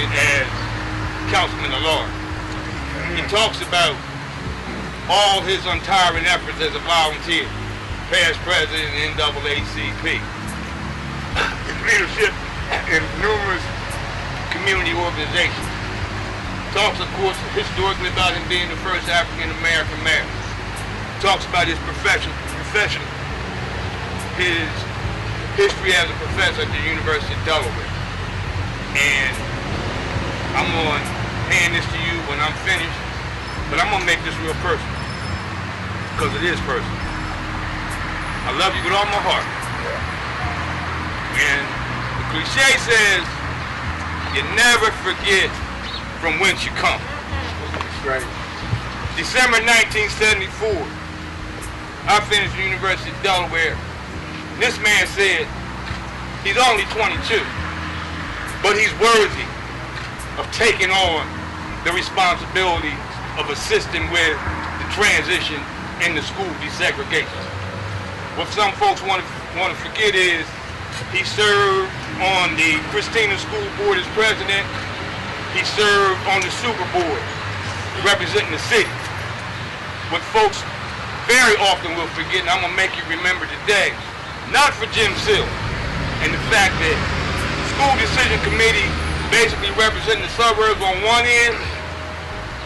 appointed as councilman at large. He talks about all his untiring efforts as a volunteer, past president in NAACP, his leadership in numerous community organizations. Talks, of course, historically about him being the first African-American mayor. Talks about his profession, his history as a professor at the University of Delaware. And I'm going to hand this to you when I'm finished, but I'm going to make this real personal, because it is personal. I love you with all my heart. And the cliche says, you never forget from whence you come. That's right. December 1974, I finished the University of Delaware. This man said he's only 22, but he's worthy of taking on the responsibility of assisting with the transition in the school desegregation. What some folks want to forget is he served on the Christina School Board as president. He served on the Super Board, representing the city. What folks very often will forget, and I'm going to make you remember today, not for Jim Sills, and the fact that the School Decision Committee basically representing the suburbs on one end.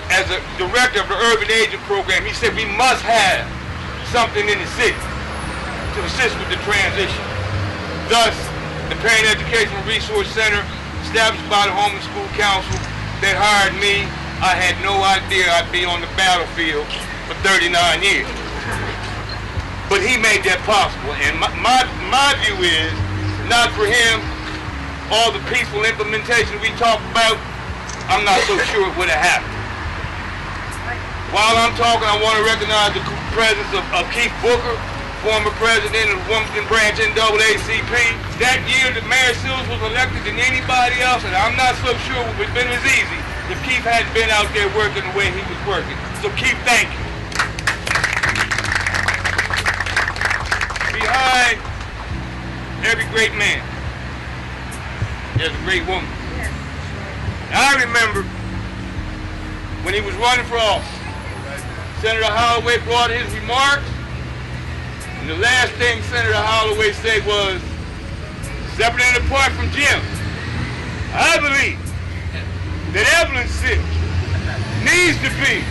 As a director of the Urban Agent Program, he said we must have something in the city to assist with the transition. Thus, the Parent Educational Resource Center, established by the Home and School Council, that hired me. I had no idea I'd be on the battlefield for 39 years. But he made that possible, and my view is, not for him, all the peaceful implementation we talk about, I'm not so sure it would have happened. While I'm talking, I want to recognize the presence of Keith Booker, former president of the Wilmington branch NAACP. That year that Mayor Sills was elected than anybody else, and I'm not so sure it would have been as easy if Keith hadn't been out there working the way he was working. So Keith, thank you. Behind every great man, there's a great woman. I remember when he was running for office, Senator Holloway brought his remarks, and the last thing Senator Holloway said was, separate and apart from Jim, I believe that Evelyn Sills needs to be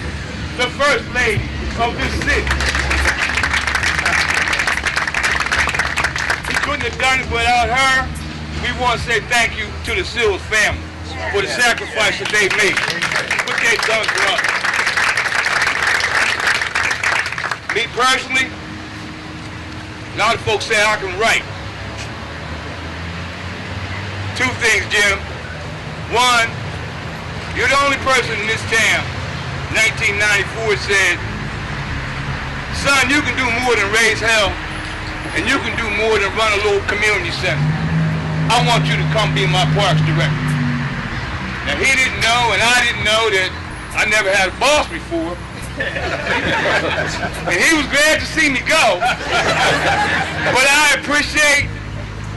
the first lady of this city. He couldn't have done it without her. We want to say thank you to the Sills family for the sacrifice that they made, what they've done for us. Me personally, a lot of folks say I can write. Two things, Jim. One, you're the only person in this town, 1994, said, son, you can do more than raise hell, and you can do more than run a little community center. I want you to come be my parks director. Now, he didn't know, and I didn't know that I never had a boss before. And he was glad to see me go. But I appreciate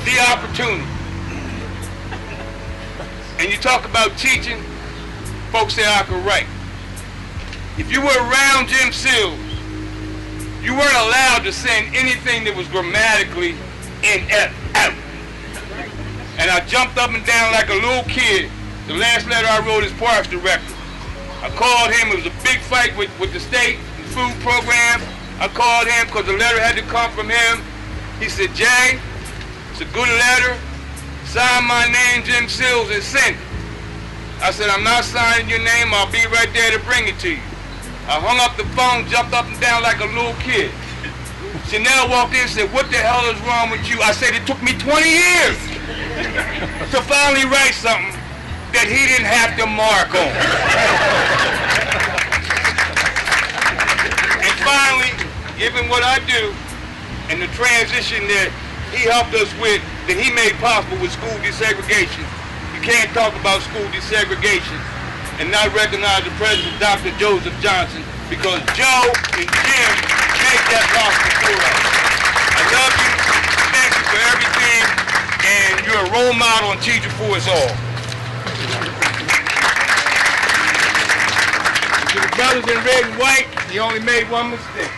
the opportunity. And you talk about teaching, folks say I could write. If you were around Jim Sills, you weren't allowed to send anything that was grammatically inept. And I jumped up and down like a little kid. The last letter I wrote as parks director, I called him. It was a big fight with the state and food program. I called him because the letter had to come from him. He said, Jay, it's a good letter. Sign my name, Jim Sills, and send it. I said, I'm not signing your name. I'll be right there to bring it to you. I hung up the phone, jumped up and down like a little kid. Chanel walked in and said, what the hell is wrong with you? I said, it took me 20 years to finally write something that he didn't have to mark on. And finally, given what I do and the transition that he helped us with, that he made possible with school desegregation, you can't talk about school desegregation and not recognize the president, Dr. Joseph Johnson, because Joe and Jim made that possible for us. I love you, thank you for everything, and you're a role model and teacher for us all. brothers in red and white, he only made one mistake.